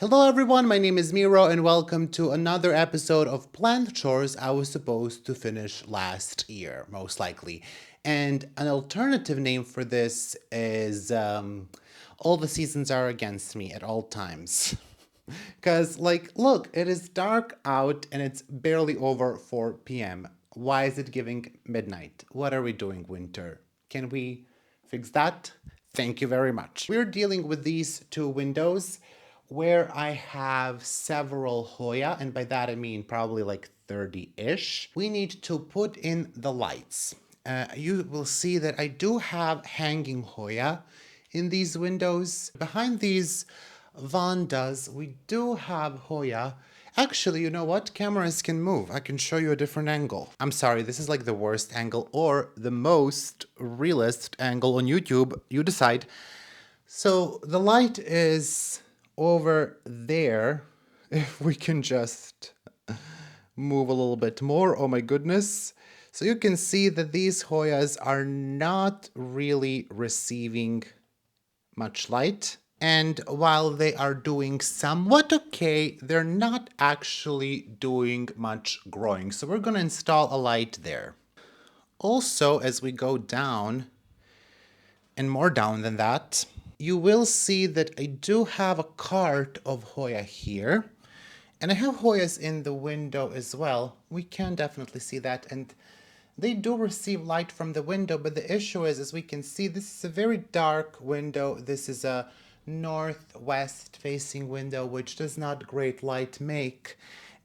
Hello everyone, my name is Miro and welcome to another episode of Planned Chores I was supposed to finish last year, most likely. And an alternative name for this is All the Seasons Are Against Me at All Times. Because, look, it is dark out and it's barely over 4 p.m. Why is it giving midnight? What are we doing, winter? Can we fix that? Thank you very much. We're dealing with these two windows where I have several Hoya, and by that I mean probably like 30-ish. We need to put in the lights. You will see that I do have hanging Hoya in these windows. Behind these Vandas, we do have Hoya. Actually, you know what? Cameras can move. I can show you a different angle. I'm sorry, this is like the worst angle or the most realist angle on YouTube. You decide. So the light is over there. If we can just move a little bit more. Oh my goodness. So you can see that these Hoyas are not really receiving much light. And while they are doing somewhat okay, they're not actually doing much growing. So we're going to install a light there. Also, as we go down, and more down than that, you will see that I do have a cart of Hoya here. And I have Hoyas in the window as well. We can definitely see that. And they do receive light from the window, but the issue is, as we can see, this is a very dark window. This is a northwest facing window, which does not great light make.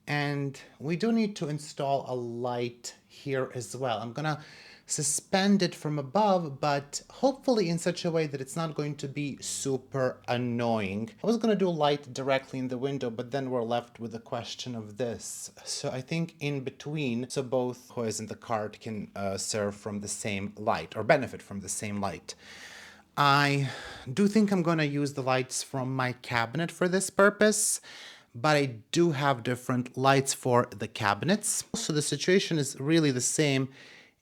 And we do need to install a light here as well. I'm gonna suspend it from above, but hopefully in such a way that it's not going to be super annoying. I was gonna do light directly in the window, but then we're left with the question of this. So I think in between, so both Hoyas and the cart can serve from the same light or benefit from the same light. I do think I'm gonna use the lights from my cabinet for this purpose, but I do have different lights for the cabinets. So the situation is really the same.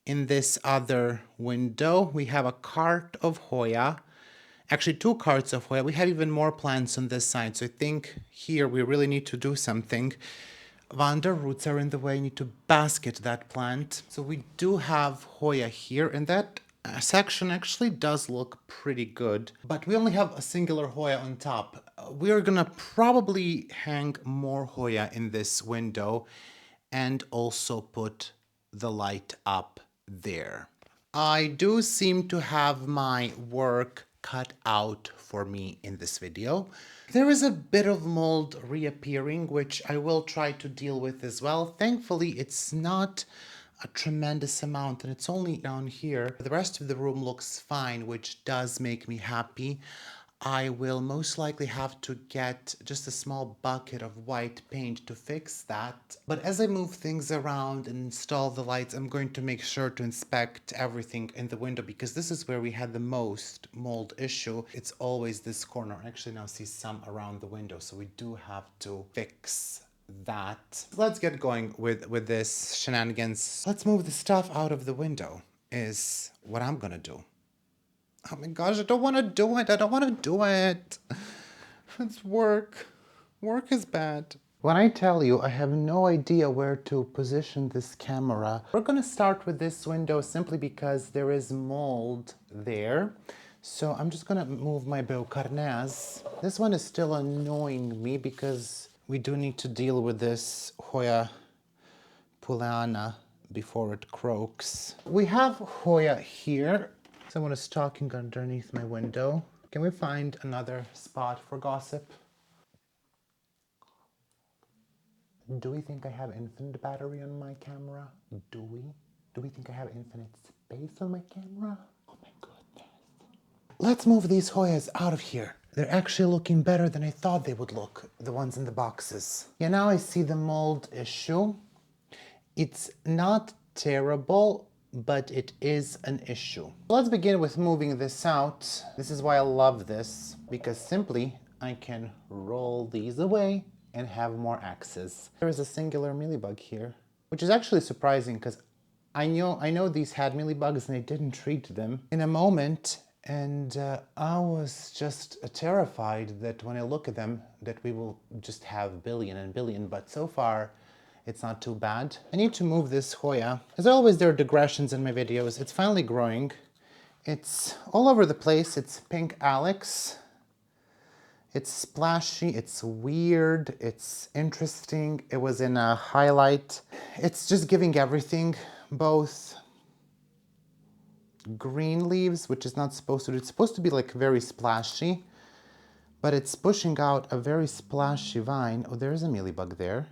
In this other window, we have a cart of Hoya, actually 2 carts of Hoya. We have even more plants on this side, so I think here we really need to do something. Vanda roots are in the way, I need to basket that plant. So we do have Hoya here, and that section actually does look pretty good, but we only have a singular Hoya on top. We are gonna probably hang more Hoya in this window and also put the light up there. I do seem to have my work cut out for me in this video. There is a bit of mold reappearing, which I will try to deal with as well. Thankfully, it's not a tremendous amount and it's only down here. The rest of the room looks fine, which does make me happy. I will most likely have to get just a small bucket of white paint to fix that. But as I move things around and install the lights, I'm going to make sure to inspect everything in the window because this is where we had the most mold issue. It's always this corner. I actually now see some around the window, so we do have to fix that. Let's get going with this shenanigans. Let's move the stuff out of the window is what I'm gonna do. Oh my gosh, I don't want to do it. I don't want to do it. It's work. Work is bad. When I tell you I have no idea where to position this camera, we're going to start with this window simply because there is mold there. So I'm just going to move my Beucarnaz. This one is still annoying me because we do need to deal with this Hoya puleana before it croaks. We have Hoya here. Someone is talking underneath my window. Can we find another spot for gossip? Do we think I have infinite battery on my camera? Do we? Do we think I have infinite space on my camera? Oh my goodness. Let's move these Hoyas out of here. They're actually looking better than I thought they would look, the ones in the boxes. Yeah, now I see the mold issue. It's not terrible, but it is an issue. Let's begin with moving this out. This is why I love this, because simply I can roll these away and have more access. There is a singular mealybug here, which is actually surprising because I know these had mealybugs and I didn't treat them. In a moment, And I was just terrified that when I look at them, that we will just have billion and billion, but so far it's not too bad. I need to move this Hoya. As always, there are digressions in my videos. It's finally growing. It's all over the place. It's pink Alex. It's splashy, it's weird, it's interesting. It was in a highlight. It's just giving everything, both green leaves, which is not supposed to, it's supposed to be like very splashy, but it's pushing out a very splashy vine. Oh, there's a mealybug there.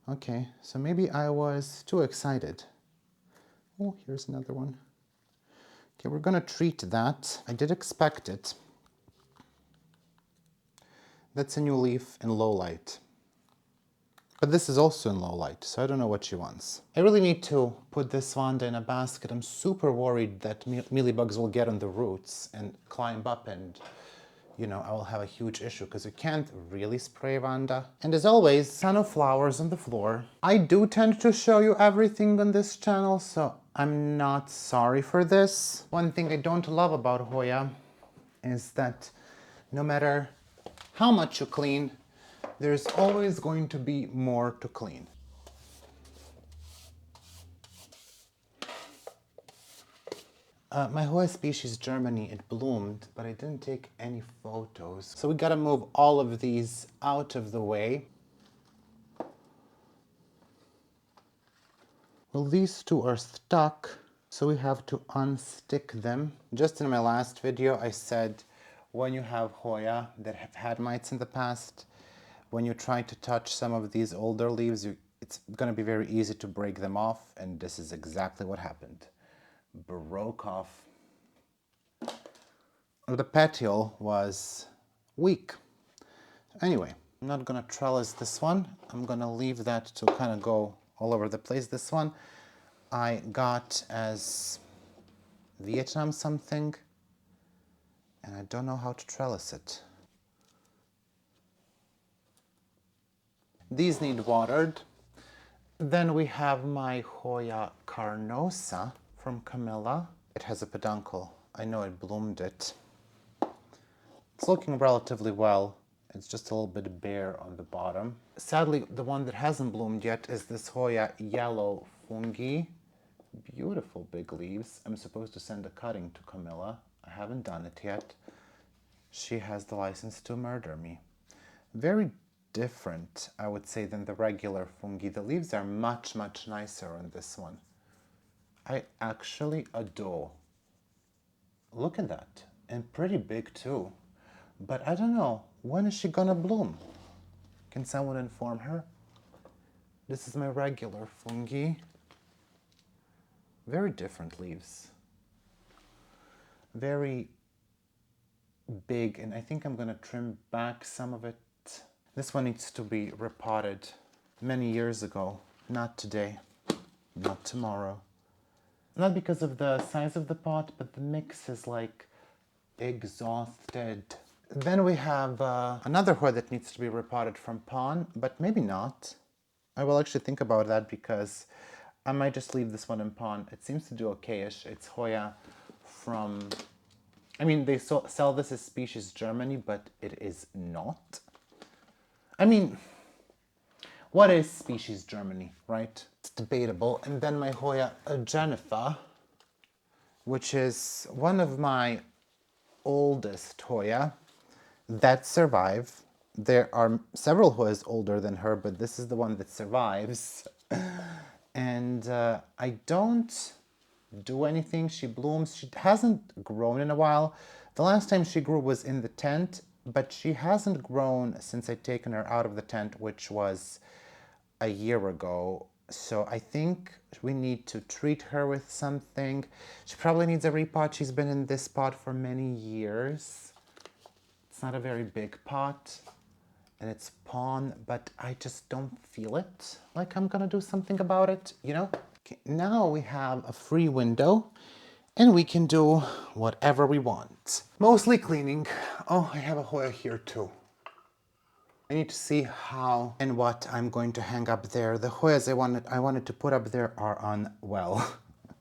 Okay, so maybe I was too excited. Oh, here's another one. Okay, we're gonna treat that. I did expect it. That's a new leaf in low light. But this is also in low light, so I don't know what she wants. I really need to put this Vanda in a basket. I'm super worried that mealybugs will get on the roots and climb up and, you know, I will have a huge issue because you can't really spray Vanda. And as always, sunflowers on the floor. I do tend to show you everything on this channel, so I'm not sorry for this. One thing I don't love about Hoya is that no matter how much you clean, there's always going to be more to clean. My Hoya species Germany, it bloomed, but I didn't take any photos. So we gotta move all of these out of the way. Well, these two are stuck, so we have to unstick them. Just in my last video, I said when you have Hoya that have had mites in the past, when you try to touch some of these older leaves, it's going to be very easy to break them off, and this is exactly what happened. Broke off. The petiole was weak. Anyway, I'm not going to trellis this one. I'm going to leave that to kind of go all over the place. This one I got as Vietnam something, and I don't know how to trellis it. These need watered. Then we have my Hoya carnosa from Camilla. It has a peduncle. I know it bloomed it. It's looking relatively well. It's just a little bit bare on the bottom. Sadly, the one that hasn't bloomed yet is this Hoya yellow fungi. Beautiful big leaves. I'm supposed to send a cutting to Camilla. I haven't done it yet. She has the license to murder me. Very different, I would say, than the regular fungi. The leaves are much, much nicer on this one. I actually adore. Look at that. And pretty big too. But I don't know, when is she gonna bloom? Can someone inform her? This is my regular fungi. Very different leaves. Very big, and I think I'm gonna trim back some of it. This one needs to be repotted many years ago. Not today, not tomorrow. Not because of the size of the pot, but the mix is like exhausted. Then we have another Hoya that needs to be repotted from pawn, but maybe not. I will actually think about that because I might just leave this one in pawn. It seems to do okay-ish. It's Hoya from, I mean, they sell this as species Germany, but it is not. I mean, what is species Germany, right? It's debatable. And then my Hoya Jennifer, which is one of my oldest Hoya that survive. There are several Hoyas older than her, but this is the one that survives. And I don't do anything. She blooms. She hasn't grown in a while. The last time she grew was in the tent, but she hasn't grown since I'd taken her out of the tent, which was a year ago. So I think we need to treat her with something. She probably needs a repot. She's been in this pot for many years. It's not a very big pot, and it's pawn, but I just don't feel it like I'm gonna do something about it, you know? Okay, now we have a free window, and we can do whatever we want. Mostly cleaning. Oh, I have a Hoya here too. I need to see how and what I'm going to hang up there. The Hoyas I wanted to put up there are unwell.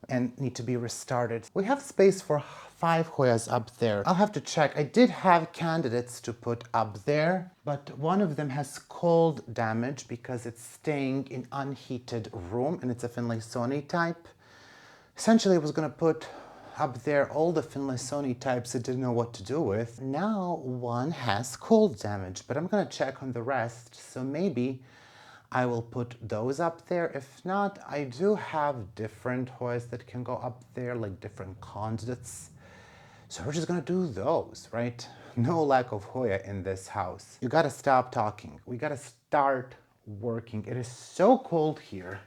and need to be restarted. We have space for 5 Hoyas up there. I'll have to check. I did have candidates to put up there, but one of them has cold damage because it's staying in unheated room and it's a Finlaysoni type. Essentially, I was gonna put up there all the Finlaysoni types I didn't know what to do with. Now one has cold damage, but I'm gonna check on the rest, so maybe I will put those up there. If not, I do have different Hoyas that can go up there, like different candidates. So we're just gonna do those, right? No lack of Hoya in this house. You gotta stop talking. We gotta start working. It is so cold here.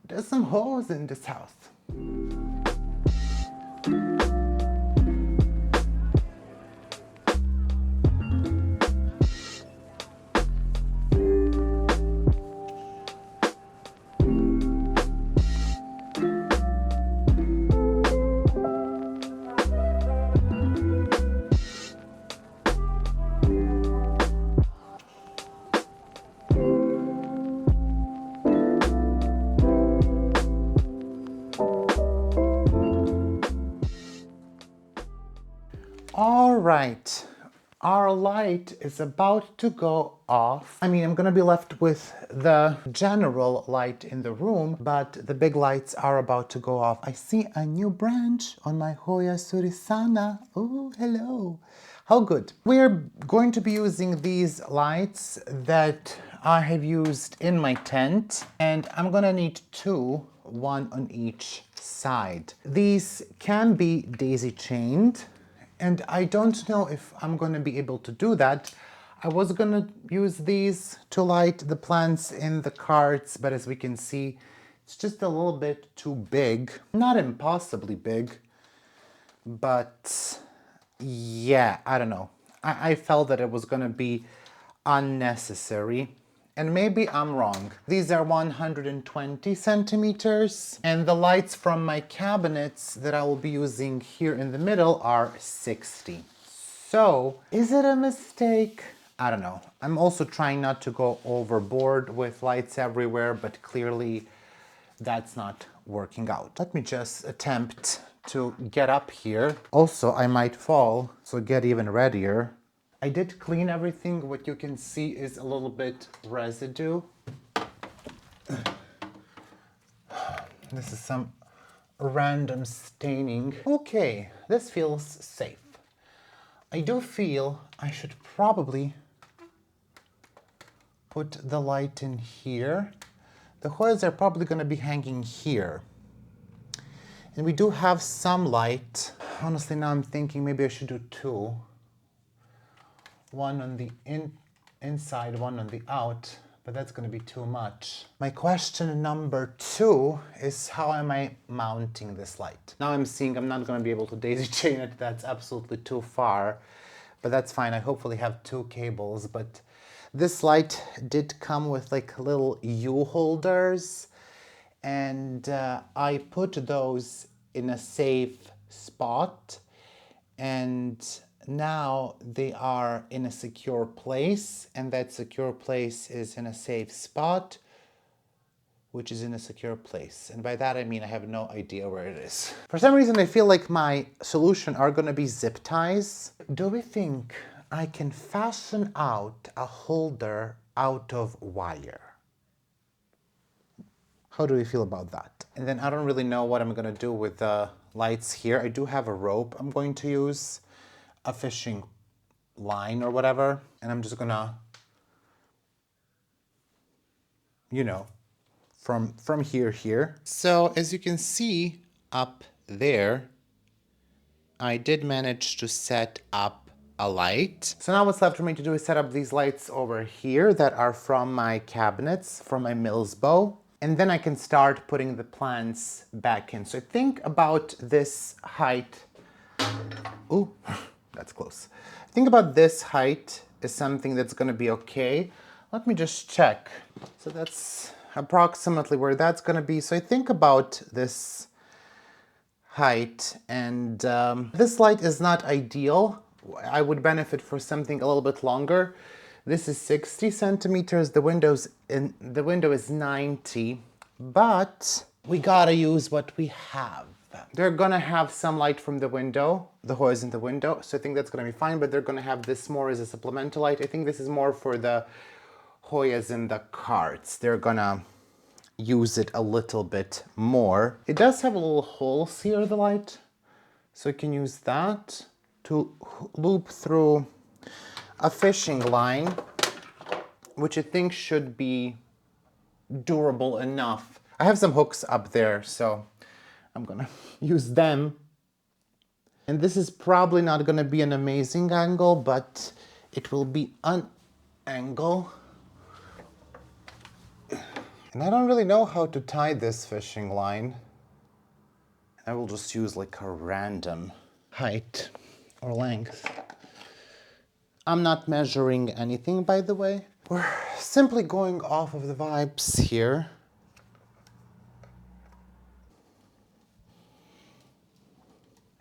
There's some holes in this house. All right, our light is about to go off. I mean, I'm gonna be left with the general light in the room, but the big lights are about to go off. I see a new branch on my Hoya Surisana. Oh, hello. How good. We're going to be using these lights that I have used in my tent, and I'm gonna need 2, 1 on each side. These can be daisy chained, and I don't know if I'm going to be able to do that. I was going to use these to light the plants in the carts, but as we can see, it's just a little bit too big. Not impossibly big, but yeah, I don't know. I felt that it was going to be unnecessary. And maybe I'm wrong. These are 120 centimeters, and the lights from my cabinets that I will be using here in the middle are 60. So, is it a mistake? I don't know. I'm also trying not to go overboard with lights everywhere, but clearly that's not working out. Let me just attempt to get up here. Also, I might fall, so get even readier. I did clean everything. What you can see is a little bit residue. This is some random staining. Okay, this feels safe. I do feel I should probably put the light in here. The Hoyas are probably going to be hanging here. And we do have some light. Honestly, now I'm thinking maybe I should do 2. 1 on the inside, 1 on the out, but that's going to be too much. My question number 2 is, how am I mounting this light? Now I'm seeing I'm not going to be able to daisy chain it. That's absolutely too far, but that's fine. I hopefully have 2 cables, but this light did come with like little U holders, and I put those in a safe spot, and now they are in a secure place, and that secure place is in a safe spot, which is in a secure place. And by that I mean I have no idea where it is. For some reason I feel like my solution are gonna be zip ties. Do we think I can fashion out a holder out of wire? How do we feel about that? And then I don't really know what I'm gonna do with the lights here. I do have a rope I'm going to use, a fishing line or whatever, and I'm just gonna, you know, from here. So as you can see up there, I did manage to set up a light. So now what's left for me to do is set up these lights over here that are from my cabinets, from my Mills bow, and then I can start putting the plants back in. So think about this height. Ooh. That's close. Think about this height is something that's going to be okay. Let me just check. So that's approximately where that's going to be. So I think about this height, and this light is not ideal. I would benefit for something a little bit longer. This is 60 centimeters. The window is 90, but we gotta use what we have. They're gonna have some light from the window. The Hoya's in the window, so I think that's gonna be fine, but they're gonna have this more as a supplemental light. I think this is more for the Hoya's in the carts. They're gonna use it a little bit more. It does have a little holes here, the light, so you can use that to loop through a fishing line, which I think should be durable enough. I have some hooks up there, so I'm gonna use them. And this is probably not gonna be an amazing angle, but it will be an angle. And I don't really know how to tie this fishing line. I will just use like a random height or length. I'm not measuring anything, by the way. We're simply going off of the vibes here.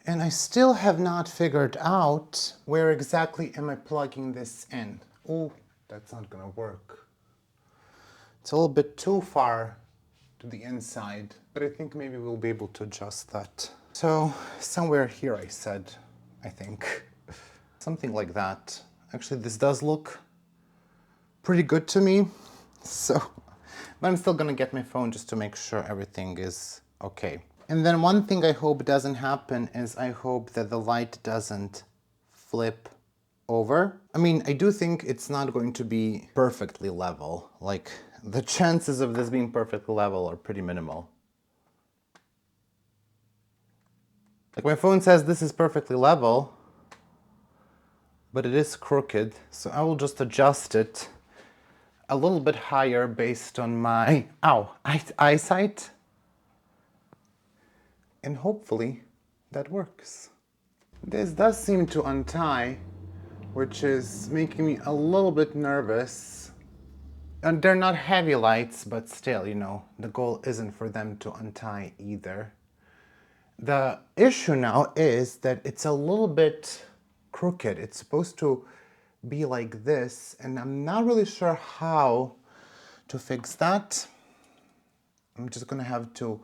And I still have not figured out where exactly am I plugging this in. Oh, that's not gonna work. It's a little bit too far to the inside, but I think maybe we'll be able to adjust that. So somewhere here I said, I think. Something like that. Actually, this does look pretty good to me. So, but I'm still gonna get my phone just to make sure everything is okay. And then one thing I hope doesn't happen is I hope that the light doesn't flip over. I mean, I do think it's not going to be perfectly level. Like, the chances of this being perfectly level are pretty minimal. Like, my phone says this is perfectly level, but it is crooked, so I will just adjust it a little bit higher based on my eyesight. And hopefully that works. This does seem to untie, which is making me a little bit nervous. And they're not heavy lights, but still, you know, the goal isn't for them to untie either. The issue now is that it's a little bit crooked. It's supposed to be like this, and I'm not really sure how to fix that. I'm just gonna have to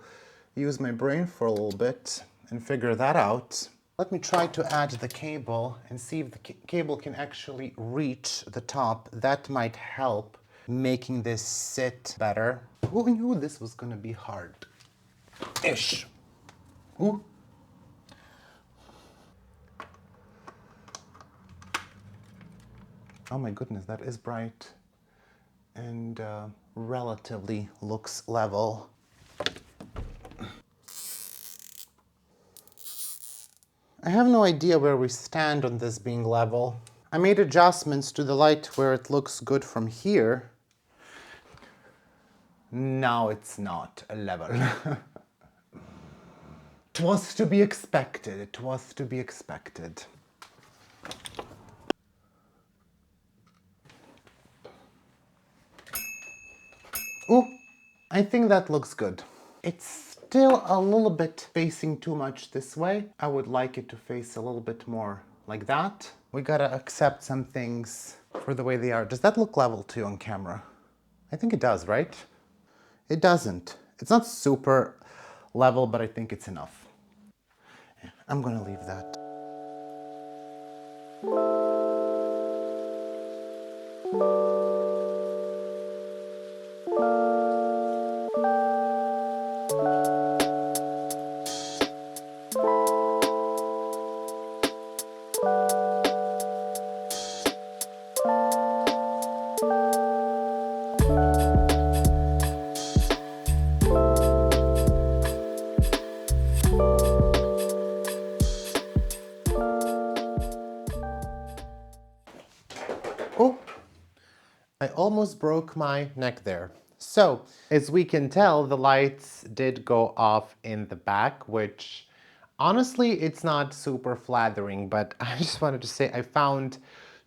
use my brain for a little bit and figure that out. Let me try to add the cable and see if the cable can actually reach the top. That might help making this sit better. Who knew this was gonna be hard-ish? Ooh. Oh my goodness, that is bright and relatively looks level. I have no idea where we stand on this being level. I made adjustments to the light where it looks good from here. Now it's not a level. It was to be expected. It was to be expected. Ooh, I think that looks good. It's still a little bit facing too much this way. I would like it to face a little bit more like that. We gotta accept some things for the way they are. Does that look level to you on camera? I think it does, right? It doesn't. It's not super level, but I think it's enough. I'm gonna leave that. Oh, I almost broke my neck there. So, as we can tell, the lights did go off in the back, which honestly, it's not super flattering, but I just wanted to say I found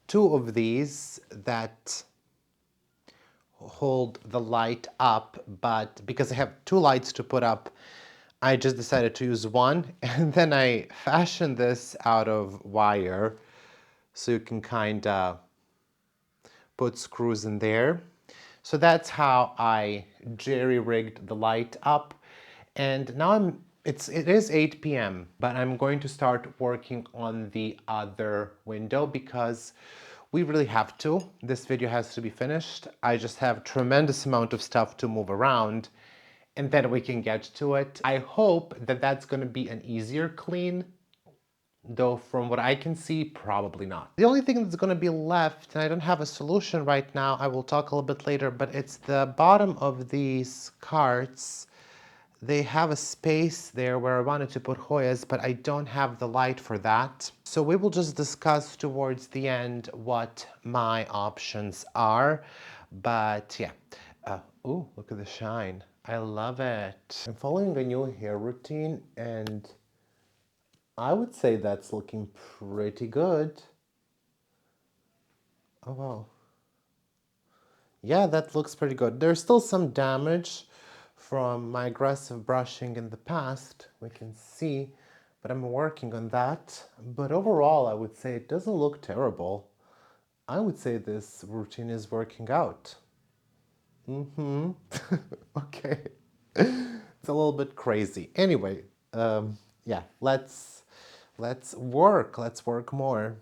two of these that hold the light up, but because I have two lights to put up, I just decided to use one, and then I fashioned this out of wire, so you can kind of put screws in there. So that's how I jerry-rigged the light up. And now it is 8 p.m., but I'm going to start working on the other window because we really have to. This video has to be finished. I just have a tremendous amount of stuff to move around, and then we can get to it. I hope that that's going to be an easier clean, though from what I can see, probably not. The only thing that's going to be left, and I don't have a solution right now, I will talk a little bit later, but it's the bottom of these carts. They have a space there where I wanted to put Hoyas, but I don't have the light for that. So we will just discuss towards the end what my options are. But yeah. Ooh, look at the shine. I love it. I'm following a new hair routine, and I would say that's looking pretty good. Oh, wow. Yeah, that looks pretty good. There's still some damage from my aggressive brushing in the past, we can see, but I'm working on that. But overall, I would say it doesn't look terrible. I would say this routine is working out. Okay. It's a little bit crazy. Anyway, yeah, let's work. Let's work more.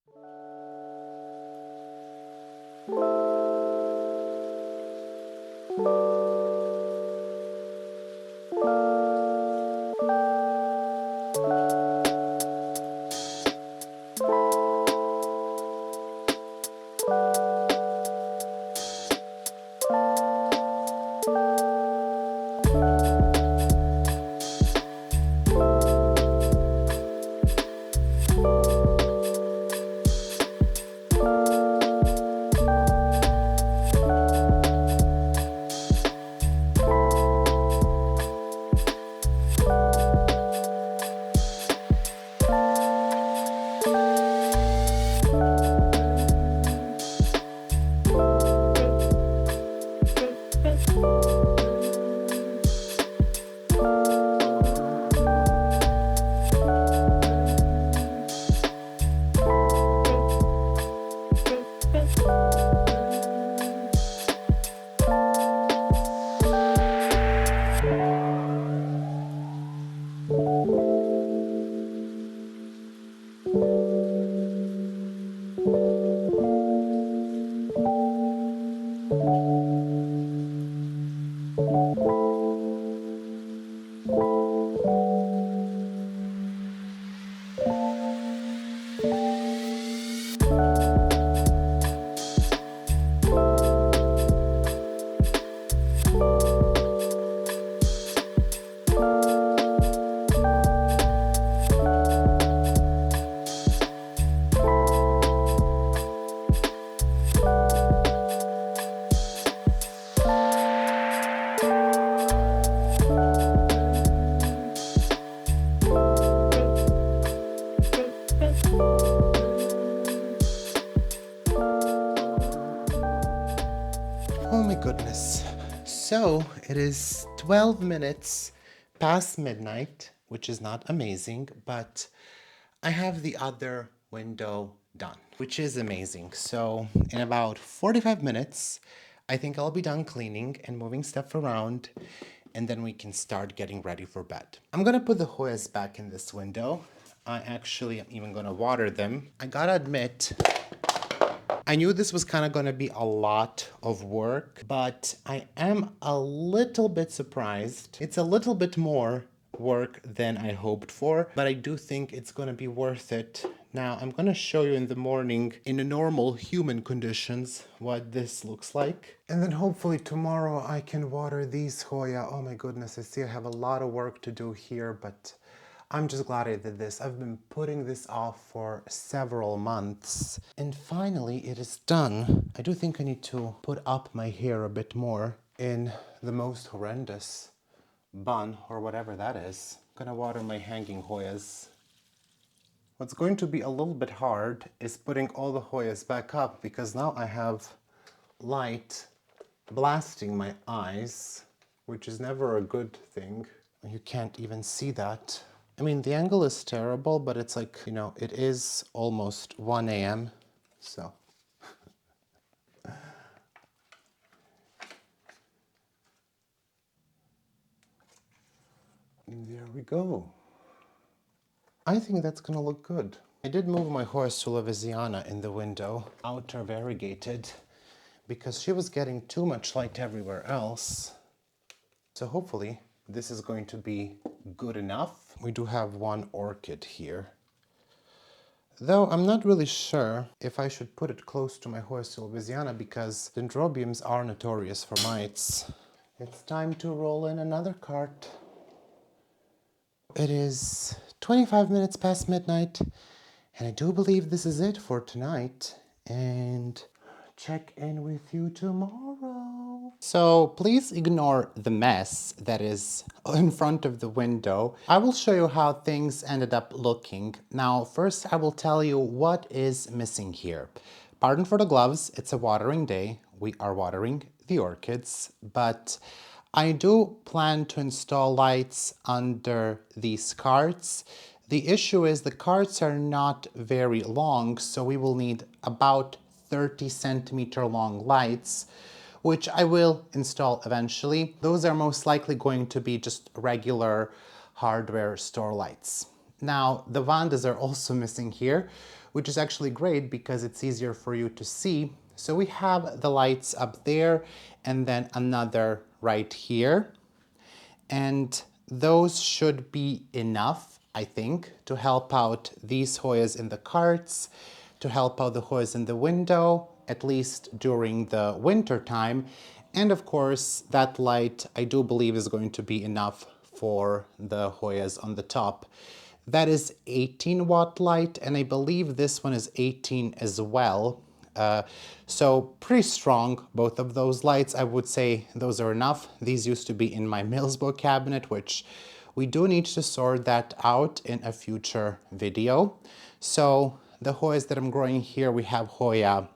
Oh my goodness. So it is 12 minutes past midnight, which is not amazing, but I have the other window done, which is amazing. So in about 45 minutes, I think I'll be done cleaning and moving stuff around, and then we can start getting ready for bed. I'm gonna put the Hoyas back in this window. I actually am even gonna water them. I gotta admit, I knew this was kind of going to be a lot of work, but I am a little bit surprised. It's a little bit more work than I hoped for, but I do think it's going to be worth it. Now, I'm going to show you in the morning, in the normal human conditions, what this looks like. And then hopefully tomorrow I can water these Hoya. Oh my goodness, I see I have a lot of work to do here, but I'm just glad I did this. I've been putting this off for several months, and finally it is done. I do think I need to put up my hair a bit more in the most horrendous bun or whatever that is. I'm gonna water my hanging Hoyas. What's going to be a little bit hard is putting all the Hoyas back up, because now I have light blasting my eyes, which is never a good thing. You can't even see that. I mean, the angle is terrible, but it's like, you know, it is almost 1 a.m. So. And there we go. I think that's gonna look good. I did move my Hoya sulawesiana in the window, outer variegated, because she was getting too much light everywhere else. So hopefully this is going to be good enough. We do have one orchid here. Though I'm not really sure if I should put it close to my Hoya sulawesiana because dendrobiums are notorious for mites. It's time to roll in another cart. It is 25 minutes past midnight, and I do believe this is it for tonight. And check in with you tomorrow. So please ignore the mess that is in front of the window. I will show you how things ended up looking. Now, first I will tell you what is missing here. Pardon for the gloves, it's a watering day. We are watering the orchids, but I do plan to install lights under these carts. The issue is the carts are not very long, so we will need about 30 centimeter long lights, which I will install eventually. Those are most likely going to be just regular hardware store lights. Now, the Vandas are also missing here, which is actually great because it's easier for you to see. So we have the lights up there and then another right here. And those should be enough, I think, to help out these Hoyas in the carts, to help out the Hoyas in the window, at least during the winter time. And of course, that light I do believe is going to be enough for the Hoyas on the top. That is 18 watt light, and I believe this one is 18 as well. So pretty strong, both of those lights. I would say those are enough. These used to be in my Millsbo cabinet, which we do need to sort that out in a future video. So the Hoyas that I'm growing here, we have Hoya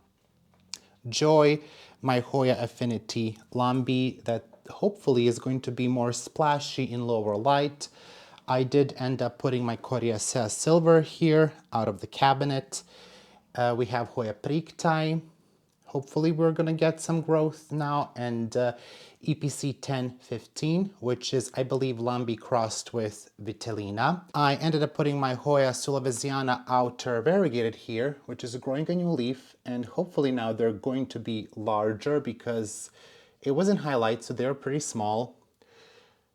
Joy, my Hoya Affinity Lambi that hopefully is going to be more splashy in lower light. I did end up putting my Coriacea Silver here out of the cabinet. We have Hoya Priktai. Hopefully we're gonna get some growth now, and EPC 1015, which is, I believe, Lambi crossed with Vitellina. I ended up putting my Hoya sulawesiana outer variegated here, which is growing a new leaf, and hopefully now they're going to be larger because it was in highlight, so they're pretty small.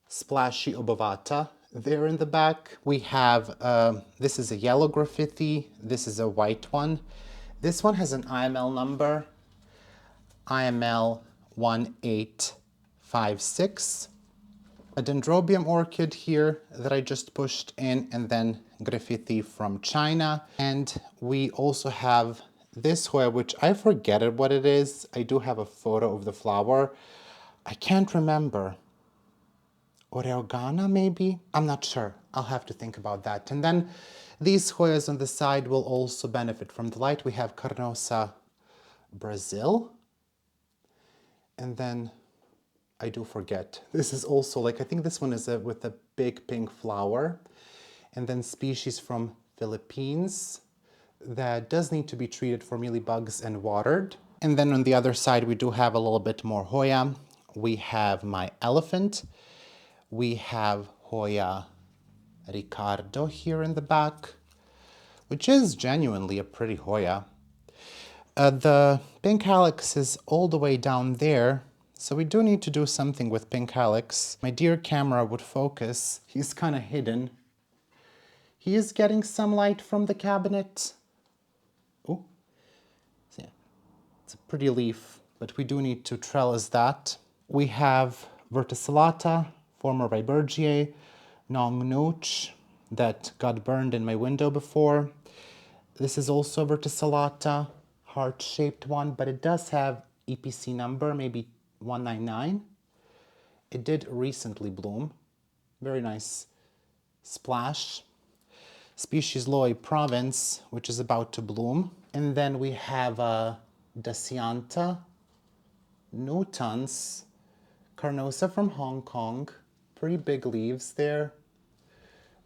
Splashy obovata there in the back. We have, this is a yellow graffiti, this is a white one. This one has an IML number, IML 1856. A dendrobium orchid here that I just pushed in, and then graffiti from China. And we also have this Hoya, which I forget what it is. I do have a photo of the flower. I can't remember. Oreogana, maybe? I'm not sure. I'll have to think about that. And then these Hoyas on the side will also benefit from the light. We have Carnosa Brazil. And then I do forget. This is also like, I think this one is with a big pink flower. And then species from Philippines that does need to be treated for mealybugs and watered. And then on the other side, we do have a little bit more Hoya. We have my elephant. We have Hoya Ricardo here in the back, which is genuinely a pretty Hoya. The pink calyx is all the way down there, so we do need to do something with pink calyx. My dear camera would focus. He's kind of hidden. He is getting some light from the cabinet. Oh, yeah, it's a pretty leaf, but we do need to trellis that. We have verticillata, former Vibergiae, Nong Nooch, that got burned in my window before. This is also verticillata, heart-shaped one, but it does have EPC number, maybe 199. It did recently bloom. Very nice splash. Species Loei province, which is about to bloom. And then we have Dacianta nutans, Carnosa from Hong Kong. Pretty big leaves there.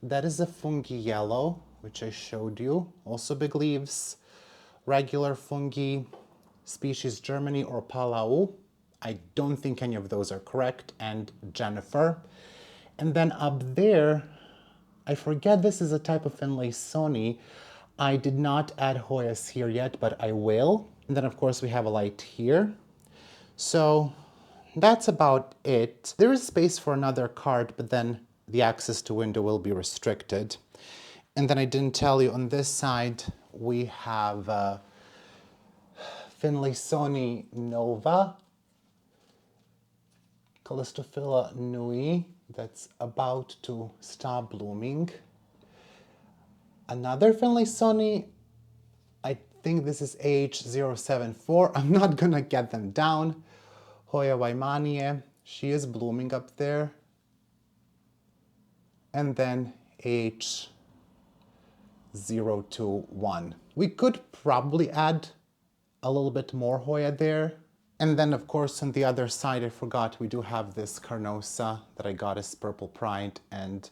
That is a fungi yellow, which I showed you. Also big leaves. Regular fungi, species Germany or Palau. I don't think any of those are correct. And Jennifer. And then up there, I forget this is a type of Finlaysoni. I did not add Hoyas here yet, but I will. And then of course we have a light here. So that's about it. There is space for another card, but then the access to window will be restricted. And then I didn't tell you, on this side, we have Finlaysoni Nova, Callistophila Nui, that's about to stop blooming. Another Finlaysoni, I think this is H074. I'm not gonna get them down. Hoya Waimanie, she is blooming up there. And then H021. We could probably add a little bit more Hoya there. And then of course on the other side, I forgot, we do have this Carnosa that I got as Purple Pride and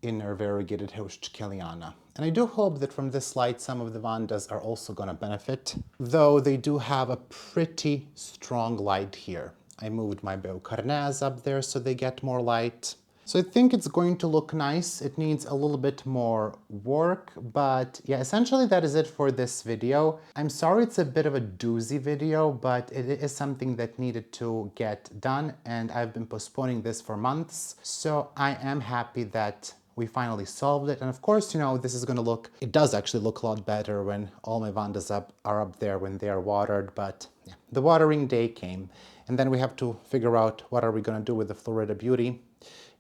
inner variegated Heuschkeliana. And I do hope that from this light some of the Vandas are also gonna benefit, though they do have a pretty strong light here. I moved my Beaucarnaz up there so they get more light. So I think it's going to look nice. It needs a little bit more work, but yeah, essentially that is it for this video. I'm sorry it's a bit of a doozy video, but it is something that needed to get done, and I've been postponing this for months. So I am happy that we finally solved it. And of course, you know, this is gonna look, it does actually look a lot better when all my Vandas are up there when they are watered, but yeah, the watering day came. And then we have to figure out what are we gonna do with the Florida Beauty.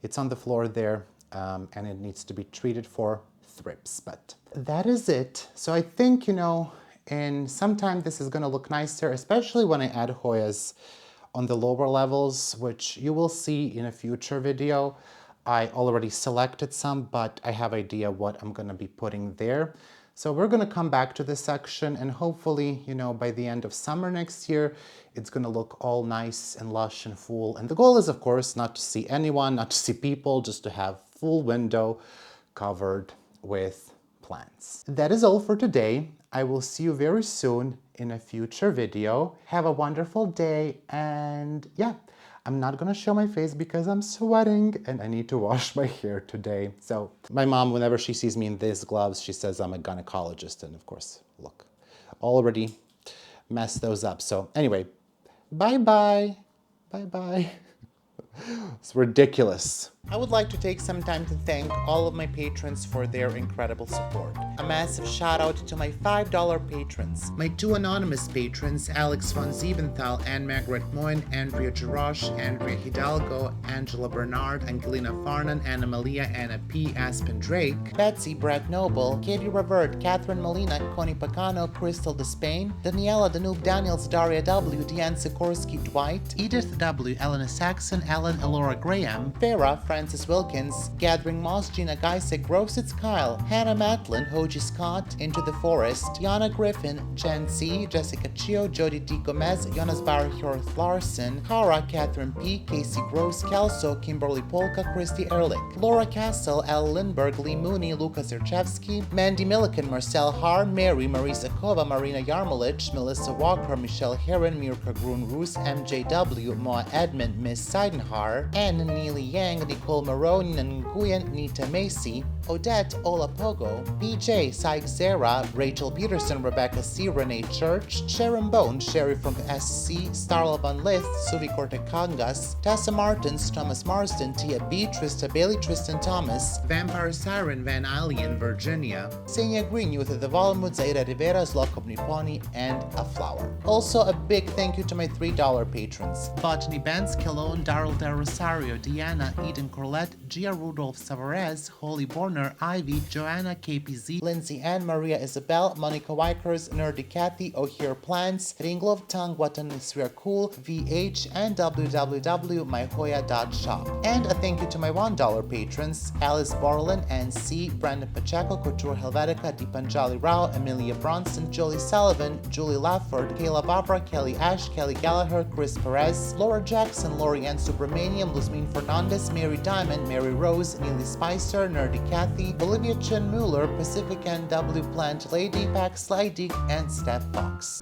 It's on the floor there, and it needs to be treated for thrips, but that is it. So I think, you know, in some time this is gonna look nicer, especially when I add Hoyas on the lower levels, which you will see in a future video. I already selected some, but I have idea what I'm gonna be putting there. So we're gonna come back to this section, and hopefully, you know, by the end of summer next year, it's gonna look all nice and lush and full. And the goal is, of course, not to see anyone, not to see people, just to have full window covered with plants. That is all for today. I will see you very soon in a future video. Have a wonderful day, and yeah, I'm not gonna show my face because I'm sweating and I need to wash my hair today. So my mom, whenever she sees me in these gloves, she says I'm a gynecologist, and of course, look, already messed those up. So anyway, bye-bye, bye-bye. It's ridiculous. I would like to take some time to thank all of my patrons for their incredible support. A massive shout out to my $5 patrons. My 2 anonymous patrons, Alex von Siebenthal, Anne Margaret Moyne, Andrea Jarosh, Andrea Hidalgo, Angela Bernard, Angelina Farnan, Anna Malia, Anna P, Aspen Drake, Betsy, Brett Noble, Katie Revert, Catherine Molina, Connie Pacano, Crystal Despain, Daniela Danube Daniels, Daria W, Deanne Sikorsky, Dwight, Edith W, Elena Saxon, Alan Elora Graham, Farah, Francis Wilkins, Gathering Moss, Gina Geisig, Rositz Kyle, Hannah Matlin, Hoji Scott, Into the Forest, Yana Griffin, Jen C, Jessica Chio, Jody D. Gomez, Jonas Barhjorth Larson, Kara, Catherine P, Casey Gross, Kelso, Kimberly Polka, Christy Ehrlich, Laura Castle, Al Lindberg, Lee Mooney, Luka Zerchevsky, Mandy Milliken, Marcel Har, Mary, Marisa Kova, Marina Yarmolich, Melissa Walker, Michelle Heron, Mirka Grun-Roos, MJW, Moa Edmund, Miss Seidenhar, Anne Neely Yang, Nicole Marone, Nguyen, Nita Macy, Odette Olapogo, PJ, Syke Zera, Rachel Peterson, Rebecca C, Renee Church, Sharon Bone, Sherry from SC, Starla Van Lith, Suvi Cortecangas, Tessa Martins, Thomas Marsden, Tia B, Trista Bailey, Tristan Thomas, Vampire Siren, Van Alien, Virginia, Senia Green, Youth of the Volmud, Zaira Rivera, Zlokov Niponi, and A Flower. Also a big thank you to my $3 patrons: Botany Benz, Kilone, Daryl Del Rosario, Deanna, Eden Corlett, Gia Rudolph Savarez, Holy Borner, Ivy, Joanna, KPZ, Lindsay Ann, Maria Isabel, Monica Wykers, Nerdy Cathy, O'Here Plants, Ringlov Tang, Watan Isria Cool, VH, and www.myhoya.shop. And a thank you to my $1 patrons: Alice Borland, NC, Brandon Pacheco, Couture Helvetica, Deepanjali Rao, Amelia Bronson, Julie Sullivan, Julie Lafford, Kayla Barbara, Kelly Ash, Kelly Gallagher, Chris Perez, Laura Jackson, Lori Ann Subramanian, Luzmin Fernandez, Mary Diamond, Mary Rose, Neely Spicer, Nerdy Cathy, Olivia Chen Mueller, Pacific NW Plant Lady, Pax Slydig, and Steph Fox.